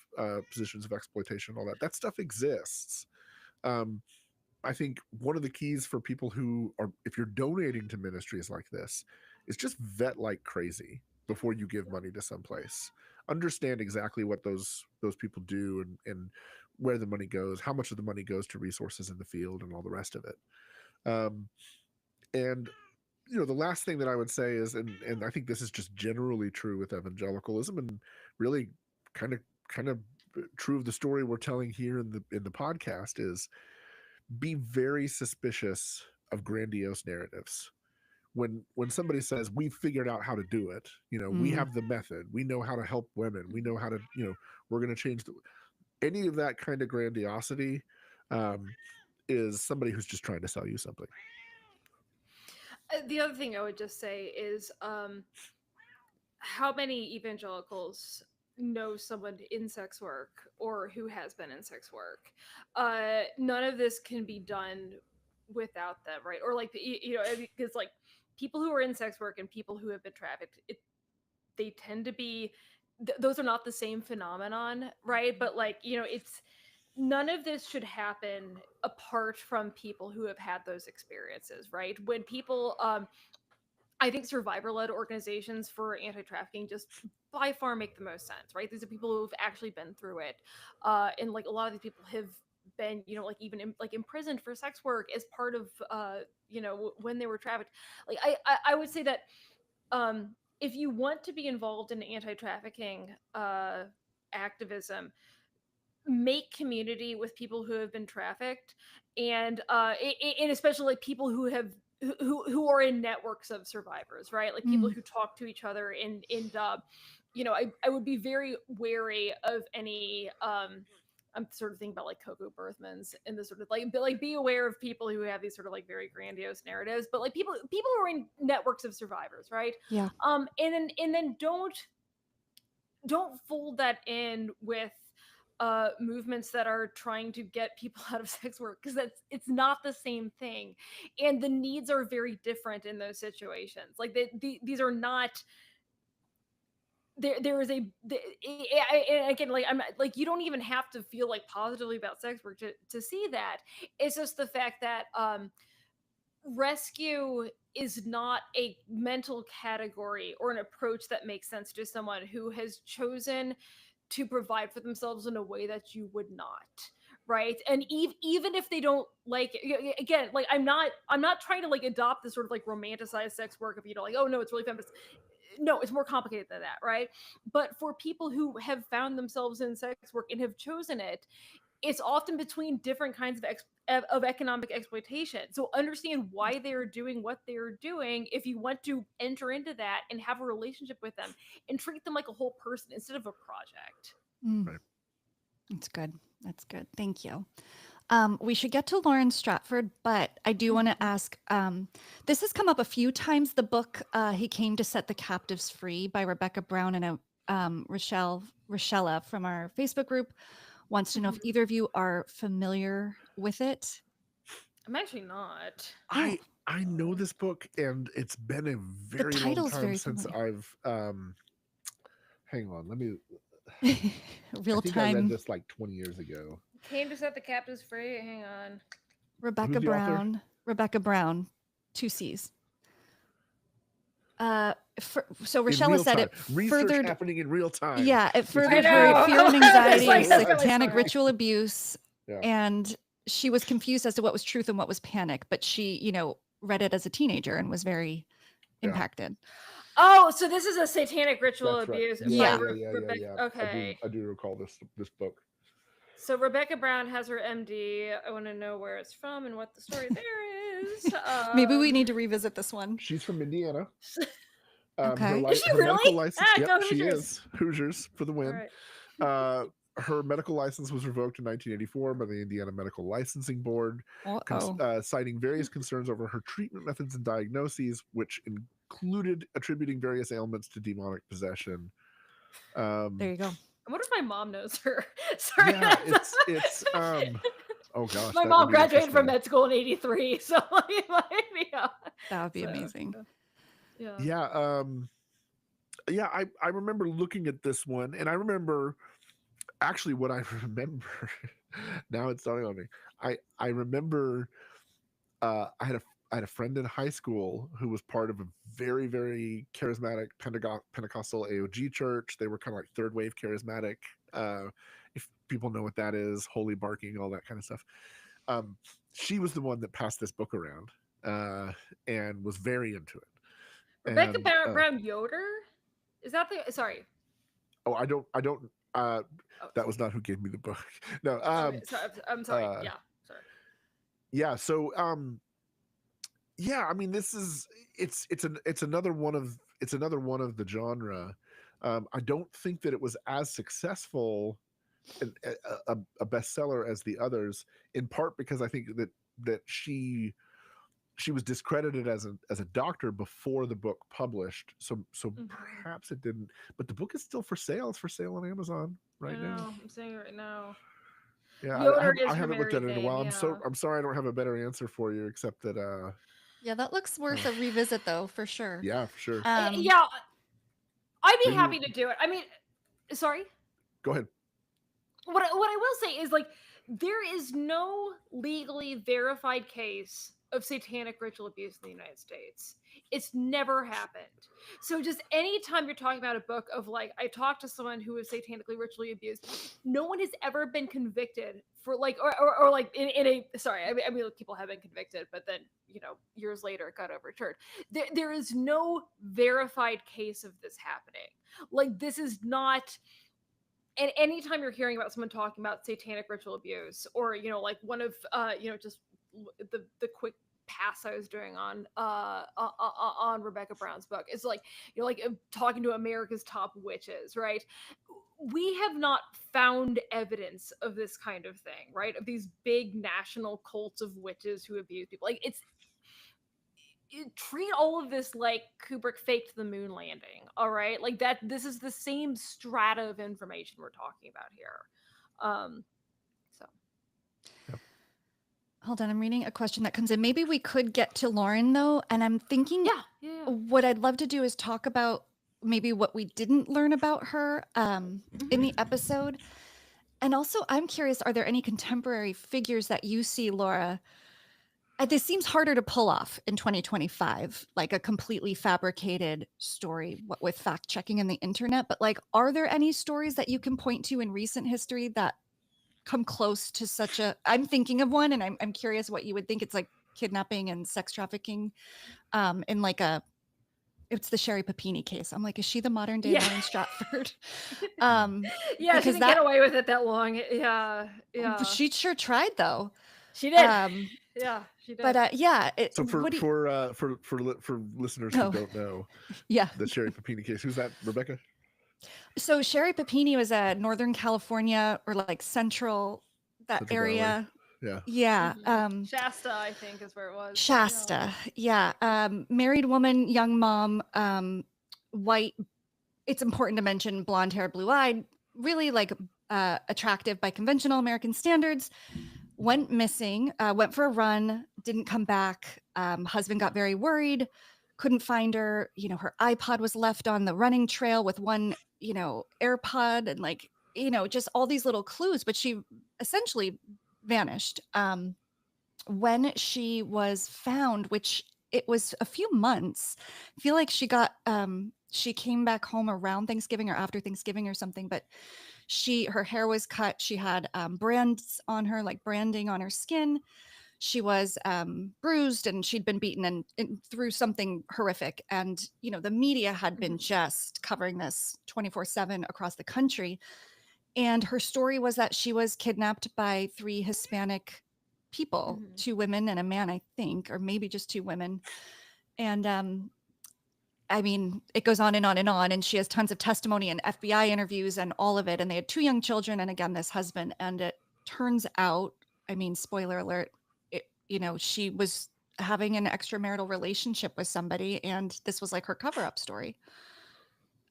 positions of exploitation, all that stuff exists. I think one of the keys for people who are, if you're donating to ministries like this, is just vet like crazy before you give money to someplace. Understand exactly what those people do, and where the money goes, how much of the money goes to resources in the field, and all the rest of it. And the last thing that I would say is, and I think this is just generally true with evangelicalism, and really kind of true of the story we're telling here in the podcast, is be very suspicious of grandiose narratives. When somebody says, we figured out how to do it, we have the method, we know how to help women, we know how to, we're going to change any of that kind of grandiosity, is somebody who's just trying to sell you something. The other thing I would just say is, how many evangelicals knows someone in sex work or who has been in sex work. None of this can be done without them, right? Or like because like people who are in sex work and people who have been trafficked, they tend to be those are not the same phenomenon, right? But like it's none of this should happen apart from people who have had those experiences, right? When people I think survivor-led organizations for anti-trafficking just by far make the most sense, right? These are people who've actually been through it, and like a lot of these people have been, like even like imprisoned for sex work as part of, when they were trafficked. Like I would say that if you want to be involved in anti-trafficking activism, make community with people who have been trafficked, and especially like people who have who are in networks of survivors, right? Like people who talk to each other, I would be very wary of any I'm sort of thinking about like Coco Berthmans and the sort of like be aware of people who have these sort of like very grandiose narratives, but like people who are in networks of survivors, right? Yeah. And then don't fold that in with movements that are trying to get people out of sex work, because it's not the same thing, and the needs are very different in those situations. Like these are not there is and again, like I'm like, you don't even have to feel like positively about sex work to see that. It's just the fact that rescue is not a mental category or an approach that makes sense to someone who has chosen to provide for themselves in a way that you would not, right? And even if they don't like it, again, like I'm not trying to like adopt this sort of like romanticized sex work of, like, oh no, it's really feminist. No, it's more complicated than that, right? But for people who have found themselves in sex work and have chosen it, it's often between different kinds of economic exploitation. So understand why they're doing what they're doing if you want to enter into that and have a relationship with them and treat them like a whole person instead of a project. Right. That's good. That's good. Thank you. We should get to Lauren Stratford, but I do want to ask, this has come up a few times, the book, He Came to Set the Captives Free by Rebecca Brown, and Rochella from our Facebook group wants to know if either of you are familiar with it. I'm actually not. I know this book, and it's been a very long title's time very since familiar. I've hang on, let me Real I think I read time. this like 20 years ago. Came to Set the Captives Free. Hang on. Rebecca Who's the author? Brown. Rebecca Brown, 2 C's. So In Rochella real said time. it Research furthered. happening in real time. Yeah, it Which furthered is- her fear and It's anxiety, like, that's really satanic sorry. ritual abuse, Yeah. and she was confused as to what was truth and what was panic. But she, read it as a teenager and was very impacted. Oh, so this is a satanic ritual That's right. abuse Yeah. by Yeah. Rebecca. Okay. I do recall this book. So Rebecca Brown has her MD. I want to know where it's from and what the story there is. Maybe we need to revisit this one. She's from Indiana. Okay. Is she her really? medical license. Ah, Yep, go she Hoosiers. is. Hoosiers for the All win. right. Her medical license was revoked in 1984 by the Indiana Medical Licensing Board, citing various concerns over her treatment methods and diagnoses, which included attributing various ailments to demonic possession. There you go. I wonder if my mom knows her. Sorry. Yeah, it's oh gosh. My that mom would be graduated from interesting. med school in '83, so yeah. That would be So, amazing. Yeah. Yeah, I remember looking at this one, and I remember actually what I remember now it's dawning on me. I remember I had a friend in high school who was part of a very, very charismatic Pentecostal AOG church. They were kind of like third wave charismatic. If people know what that is, holy barking, all that kind of stuff. She was the one that passed this book around and was very into it. Rebecca And, Brown Yoder? Is that the sorry? Oh, I don't Oh, that was not who gave me the book. No, sorry, I'm sorry. Yeah, sorry. Yeah, so yeah, I mean this is it's another one of the genre. I don't think that it was as successful a bestseller as the others, in part because I think that she she was discredited as a doctor before the book published. So perhaps it didn't. But the book is still for sale. It's for sale on Amazon right now. I'm saying it right now. Yeah, The owner I is her haven't looked at married it in a name. while. Yeah. I'm sorry I don't have a better answer for you, except that Yeah, that looks worth a revisit though, for sure. yeah, for sure. Yeah, I'd be Maybe happy to do it. I mean, sorry. Go ahead. What I will say is, like, there is no legally verified case of satanic ritual abuse in the United States. It's never happened. So just anytime you're talking about a book of, like, I talked to someone who was satanically ritually abused, no one has ever been convicted for, like, or like in a, sorry, I mean people have been convicted, but then, you know, years later it got overturned. There is no verified case of this happening. Like, this is not. And anytime you're hearing about someone talking about satanic ritual abuse, or, you know, like one of just the quick pass I was doing on Rebecca Brown's book, it's like, you're like talking to America's top witches, right? We have not found evidence of this kind of thing, right? Of these big national cults of witches who abuse people. Like, treat all of this like Kubrick faked the moon landing, all right? Like, that this is the same strata of information we're talking about here. So Hold on, I'm reading a question that comes in. Maybe we could get to Lauren though, and I'm thinking yeah. what I'd love to do is talk about maybe what we didn't learn about her in the episode. And also, I'm curious, are there any contemporary figures that you see, Laura? This seems harder to pull off in 2025, like a completely fabricated story with fact checking in the internet. But like, are there any stories that you can point to in recent history that come close to such a? I'm thinking of one, and I'm curious what you would think. It's like kidnapping and sex trafficking, in like it's the Sherry Papini case. I'm like, is she the modern day Lauren Stratford? Yeah, she didn't get away with it that long. Yeah. She sure tried though. She did. Yeah, she did. But yeah. So for listeners who don't know, the Sherry Papini case, who's that, Rebecca? So Sherry Papini was a Northern California, or like Central area. Valley. Yeah. Shasta, I think, is where it was. Shasta. Yeah. Married woman, young mom, white. It's important to mention blonde hair, blue eyed, really like attractive by conventional American standards. Went missing, went for a run, didn't come back. Husband got very worried, couldn't find her. You know, her iPod was left on the running trail with one, AirPod, and like, just all these little clues, but she essentially vanished. When she was found, which it was a few months, I feel like she came back home around Thanksgiving or after Thanksgiving or something, but her hair was cut. She had brands on her, like branding on her skin. She was bruised, and she'd been beaten and through something horrific. And, the media had been just covering this 24/7 across the country. And her story was that she was kidnapped by 3 Hispanic people, 2 women and a man, I think, or maybe just 2 women. And I mean, it goes on and on and on. And she has tons of testimony and FBI interviews and all of it. And they had 2 young children, and again, this husband. And it turns out, I mean, spoiler alert, she was having an extramarital relationship with somebody, and this was like her cover-up story.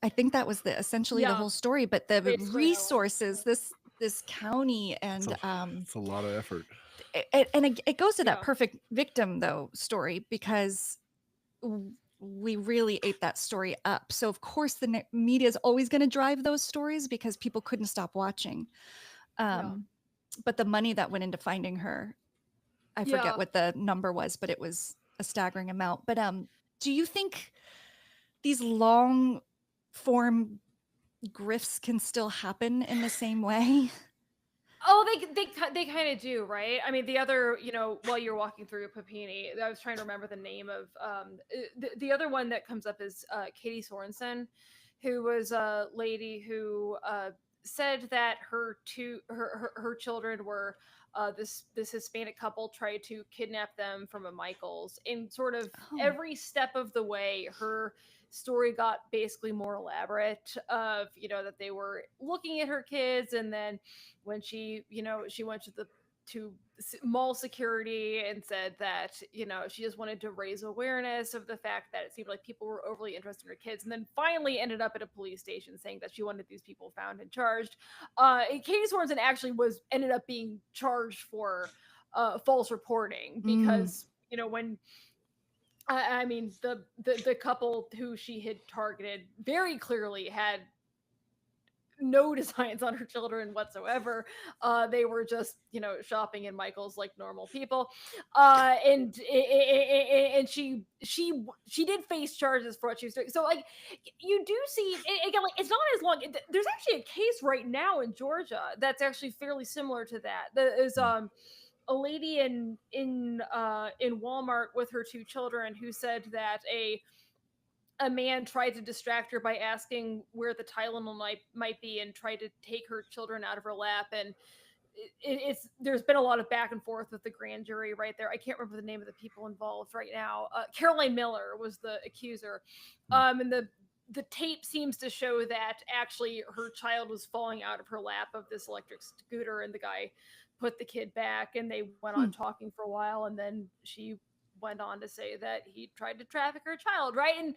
I think that was essentially the whole story. But the resources, this county, and it's a lot of effort. It goes to that perfect victim though story, because we really ate that story up. So of course the media is always going to drive those stories because people couldn't stop watching. But the money that went into finding her, I forget what the number was, but it was a staggering amount. But do you think these long form grifts can still happen in the same way? Oh, they kind of do, right? I mean, the other, while you're walking through Papini, I was trying to remember the name of the other one that comes up is Katie Sorensen, who was a lady who said that her children were this Hispanic couple tried to kidnap them from a Michaels, and sort of every step of the way, her story got basically more elaborate of, that they were looking at her kids, and then when she went to the mall security and said that, you know, she just wanted to raise awareness of the fact that it seemed like people were overly interested in her kids, and then finally ended up at a police station saying that she wanted these people found and charged. Katie Sorensen actually ended up being charged for false reporting because, you know, when I mean, the couple who she had targeted very clearly had no designs on her children whatsoever. They were just, you know, shopping in Michael's like normal people. And she did face charges for what she was doing. So like, you do see again, like, it's not as long. There's actually a case right now in Georgia that's actually fairly similar to that. There's a lady in Walmart with her two children who said that a man tried to distract her by asking where the Tylenol might be and tried to take her children out of her lap. And it's there's been a lot of back and forth with the grand jury right there. I can't remember the name of the people involved right now. Caroline Miller was the accuser. And the tape seems to show that actually her child was falling out of her lap of this electric scooter, and the guy put the kid back, and they went on talking for a while, and then she went on to say that he tried to traffic her child, right? And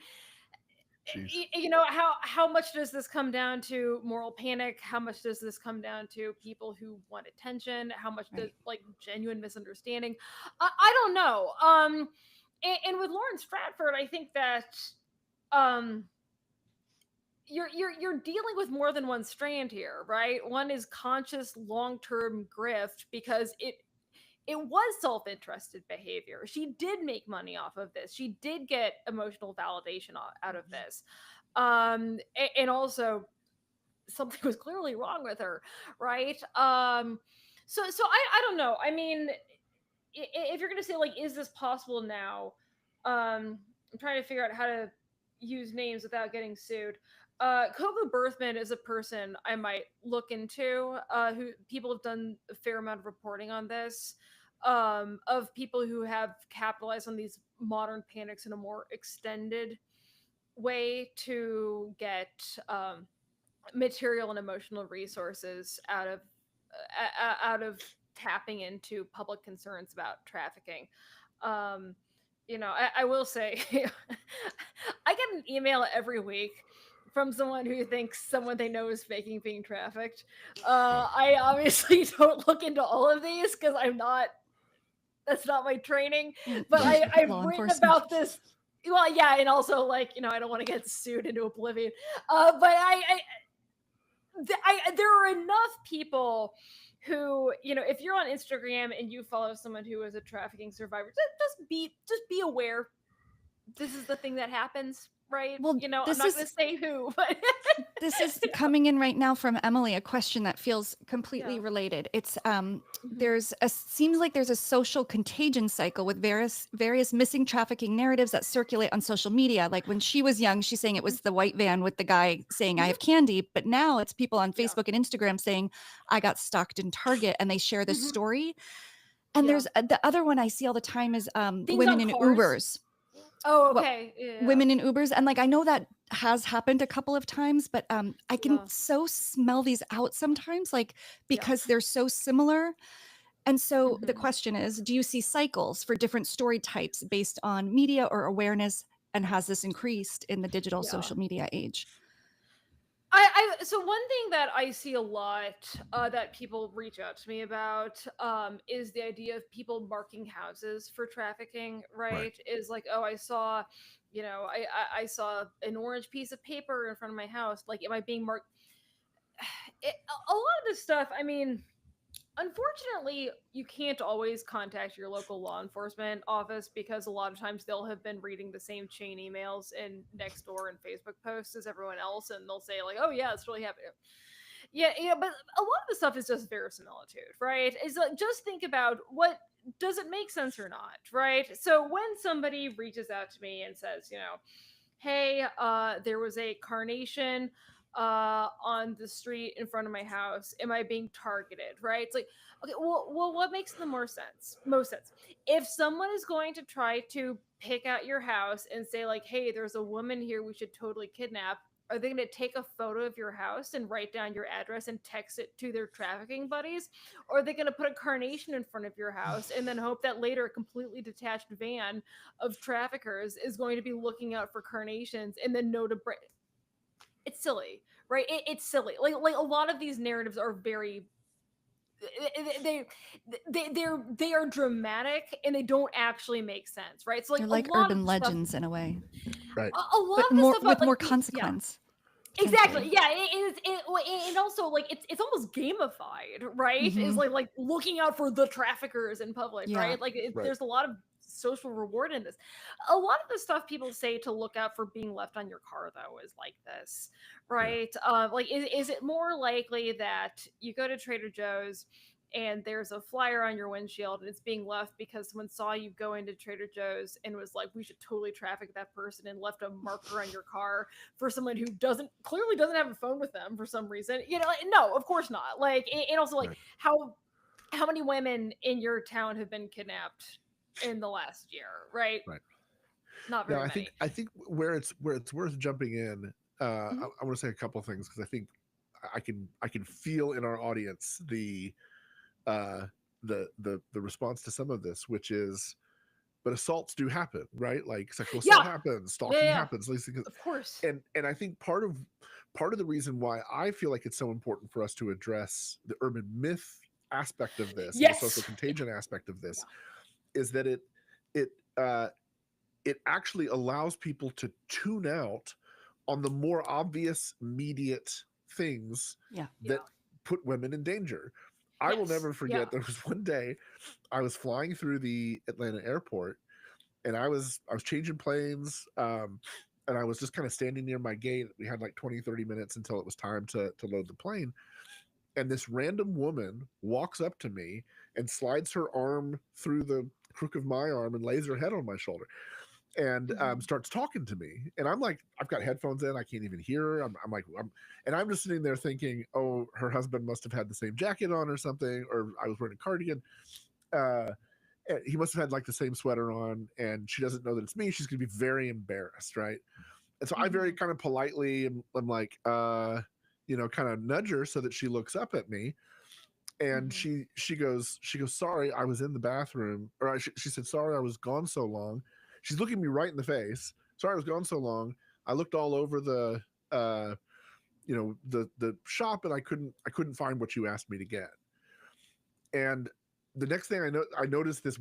you know, how much does this come down to moral panic? How much does this come down to people who want attention? How much does like genuine misunderstanding? I don't know. And with Lauren Stratford, I think that you're dealing with more than one strand here, right? One is conscious long-term grift because it was self-interested behavior. She did make money off of this. She did get emotional validation out of this. And also something was clearly wrong with her, right? So I don't know. I mean, if you're going to say like, is this possible now? I'm trying to figure out how to use names without getting sued. Koga Berthman is a person I might look into, who people have done a fair amount of reporting on this, of people who have capitalized on these modern panics in a more extended way to get material and emotional resources out of tapping into public concerns about trafficking. You know, I will say, I get an email every week from someone who thinks someone they know is faking being trafficked. I obviously don't look into all of these because that's not my training, but I've written about this. Well, yeah, and also like, you know, I don't want to get sued into oblivion. But there are enough people who, you know, if you're on Instagram and you follow someone who is a trafficking survivor, just be aware. This is the thing that happens, right? Well, you know, I'm not going to say who, but this is coming in right now from Emily, a question that feels completely related. It's seems like there's a social contagion cycle with various missing trafficking narratives that circulate on social media. Like when she was young, she's saying it was the white van with the guy saying I have candy, but now it's people on Facebook and Instagram saying I got stalked in Target, and they share this story. And there's the other one I see all the time is women in Ubers. Oh, okay. Women in Ubers. And like, I know that has happened a couple of times, but I can so smell these out sometimes, like, because they're so similar. And so the question is, do you see cycles for different story types based on media or awareness? And has this increased in the digital social media age? So one thing that I see a lot that people reach out to me about is the idea of people marking houses for trafficking, right? Is like, oh, I saw, you know, I saw an orange piece of paper in front of my house. Like, am I being marked? A lot of this stuff, I mean, unfortunately, you can't always contact your local law enforcement office because a lot of times they'll have been reading the same chain emails and Nextdoor and Facebook posts as everyone else, and they'll say like, "Oh yeah, it's really happening." Yeah, but a lot of the stuff is just verisimilitude, right? Is like, just think about what does it make sense or not, right? So when somebody reaches out to me and says, you know, hey, there was a carnation on the street in front of my house. Am I being targeted? Right? It's like, okay, well, what makes the most sense? If someone is going to try to pick out your house and say like, hey, there's a woman here we should totally kidnap, Are they going to take a photo of your house and write down your address and text it to their trafficking buddies? Or are they going to put a carnation in front of your house and then hope that later a completely detached van of traffickers is going to be looking out for carnations and then know to break? It's silly, right? It's silly. Like a lot of these narratives are very they they are dramatic and they don't actually make sense, right? So like They're a like lot of urban the stuff, legends in a way, Right. a lot but of the more stuff about with like more yeah. consequence. Exactly. Potentially. Yeah. And also like it's almost gamified, right? Is Mhm. like looking out for the traffickers in public, Yeah. right? Like Right. there's a lot of social reward in this. A lot of the stuff people say to look out for being left on your car though is like this, right? Like is it more likely that you go to Trader Joe's and there's a flyer on your windshield and it's being left because someone saw you go into Trader Joe's and was like, we should totally traffic that person, and left a marker on your car for someone who clearly doesn't have a phone with them for some reason? You know, like, no, of course not. Like, and also like Right. how many women in your town have been kidnapped in the last year, right? Right. Not Now, very many. I think where it's worth jumping in. Mhm. I want to say a couple of things because I think I can feel in our audience uh, the response to some of this, which is, but assaults do happen, right? Like sexual assault Yeah, happens, yeah, stalking yeah. happens, Of course. and I think part of the reason why I feel like it's so important for us to address the urban myth aspect of this and the social Yes. contagion aspect of Yeah. this is that it uh, it actually allows people to tune out on the more obvious, immediate things Yeah. that Yeah. put women in danger. I will Yes. never Yeah. forget there was one day I was flying through the Atlanta airport and I was changing planes and I was just kind of standing near my gate. We had like 20, 30 minutes until it was time to load the plane. And this random woman walks up to me and slides her arm through the crook of my arm and lays her head on my shoulder and Mhm. starts talking to me. And I'm like, I've got headphones in, I can't even hear her. And I'm just sitting there thinking, oh, her husband must have had the same jacket on or something, or I was wearing a cardigan. Uh, he must have had like the same sweater on, and she doesn't know that it's me. She's going to be very embarrassed, right? And so I very Mhm. kind of politely am like, kind of nudge her so that she looks up at me, and Mhm. she goes, sorry, I was in the bathroom, or she said, sorry, I was gone so long. She's looking me right in the face. Sorry, I was gone so long. I looked all over the the shop, and I couldn't find what you asked me to get. And the next thing I noticed this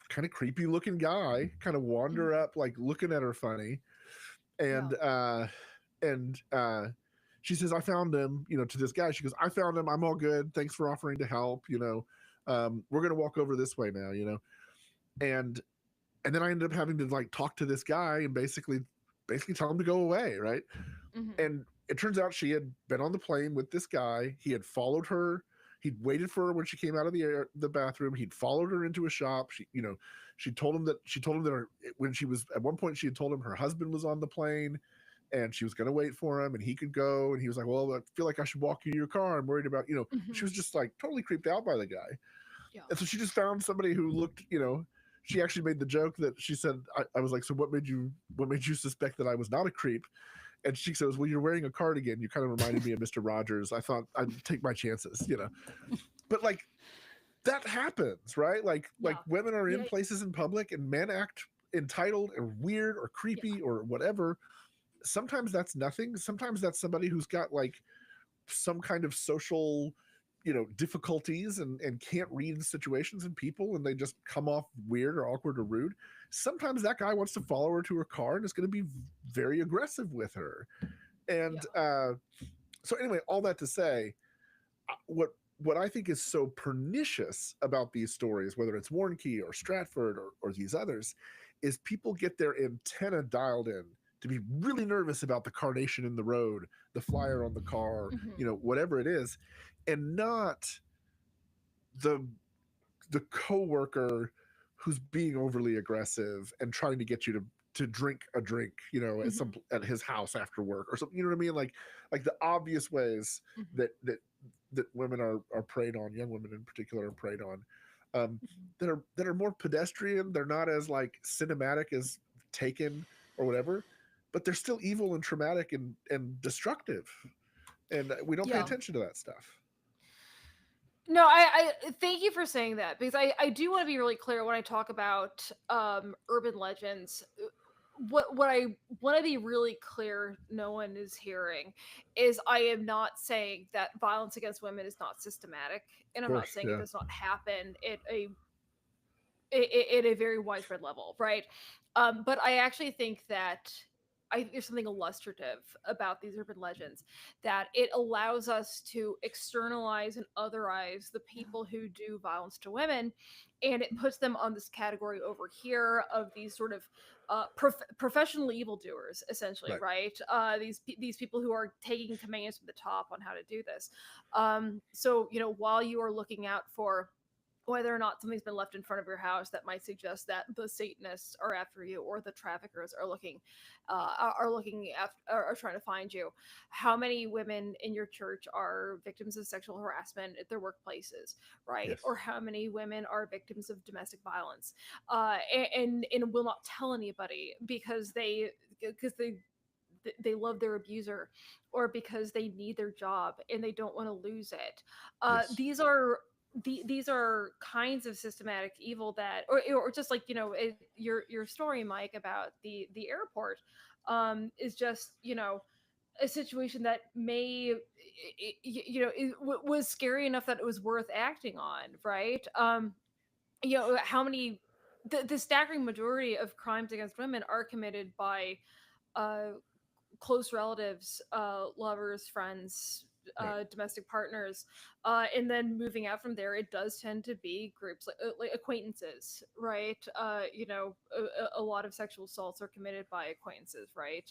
kind of creepy looking guy kind of wander Mhm. up, like looking at her funny, Yeah. and she says, I found him, to this guy. She goes, I found him, I'm all good, thanks for offering to help, we're gonna walk over this way now, and then I ended up having to like talk to this guy and basically tell him to go away, right? Mhm. And it turns out she had been on the plane with this guy. He had followed her. He'd waited for her when she came out of the bathroom. He'd followed her into a shop. She told him that when she was at one point she had told him her husband was on the plane, and she was going to wait for him and he could go. And he was like, well, I feel like I should walk you to your car. I'm worried about. She was Mhm. just like totally creeped out by the guy. Yeah. And so she just found somebody who looked. She actually made the joke that she said, I was like, so what made you suspect that I was not a creep? And she says, well, you're wearing a cardigan. You kind of reminded me of Mr. Rogers. I thought I'd take my chances. But like that happens, right? Like Yeah. women are in Yeah. places in public and men act entitled or weird or Yeah. creepy or whatever. Sometimes that's nothing. Sometimes that's somebody who's got like some kind of social difficulties and can't read situations and people, and they just come off weird or awkward or rude. Sometimes that guy wants to follow her to her car and is going to be very aggressive with her. Yeah. And so anyway, all that to say, what I think is so pernicious about these stories, whether it's Warnke or Stratford or these others, is people get their antenna dialed in to be really nervous about the carnation in the road, the flyer on the car, Mhm. whatever it is, and not the coworker who's being overly aggressive and trying to get you to drink a drink, Mhm. at his house after work or something. You know what I mean? Like the obvious ways Mhm. that women are preyed on, young women in particular are preyed on, Mhm. that are more pedestrian. They're not as like cinematic as Taken or whatever. but they're still evil and traumatic and destructive, and we don't pay Yeah. attention to that stuff. No, I thank you for saying that, because I do want to be really clear when I talk about urban legends. What I want to be really clear, no one is hearing, is I am not saying that violence against women is not systematic, and Of I'm not course, saying it yeah, does not happen at a very widespread level, right? But I actually think that there's something illustrative about these urban legends, that it allows us to externalize and otherize the people who do violence to women, and it puts them on this category over here of these sort of professional evildoers, essentially, right, right? These people who are taking commands from the top on how to do this. So while you are looking out for whether or not something's been left in front of your house that might suggest that the Satanists are after you, or the traffickers are looking after, are trying to find you. How many women in your church are victims of sexual harassment at their workplaces, right? yes, Or how many women are victims of domestic violence, and will not tell anybody because they love their abuser, or because they need their job and they don't want to lose it. yes, These are kinds of systematic evil that, or just like your story, Mike, about the airport, is just a situation that may was scary enough that it was worth acting on, right? How many the staggering majority of crimes against women are committed by uh close relatives, lovers, friends, right, domestic partners, and then moving out from there, it does tend to be groups like acquaintances, right? A lot of sexual assaults are committed by acquaintances, right?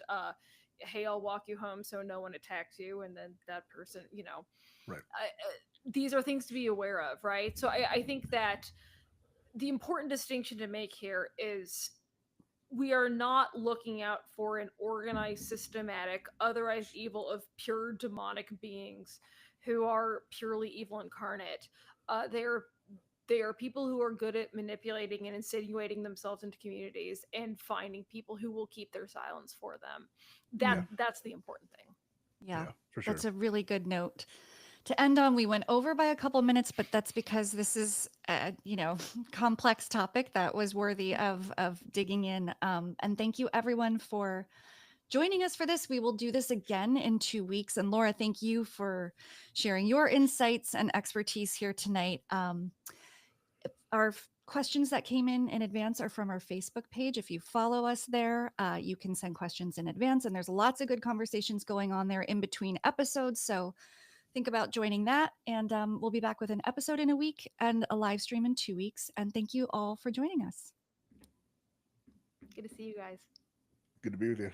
Hey, I'll walk you home so no one attacks you, and then that person, right, these are things to be aware of, right? So I think that the important distinction to make here is we are not looking out for an organized, systematic, otherized evil of pure demonic beings who are purely evil incarnate. They are people who are good at manipulating and insinuating themselves into communities and finding people who will keep their silence for them. yeah, That's the important thing. Yeah, yeah, for sure. that's a really good note to end on. We went over by a couple minutes, but that's because this is a complex topic that was worthy of digging in. And thank you everyone for joining us for this. We will do this again in 2 weeks. And Laura, thank you for sharing your insights and expertise here tonight. Our questions that came in advance are from our Facebook page. If you follow us there, you can send questions in advance, and there's lots of good conversations going on there in between episodes. So think about joining that, and we'll be back with an episode in a week and a live stream in 2 weeks. And thank you all for joining us. Good to see you guys. Good to be with you.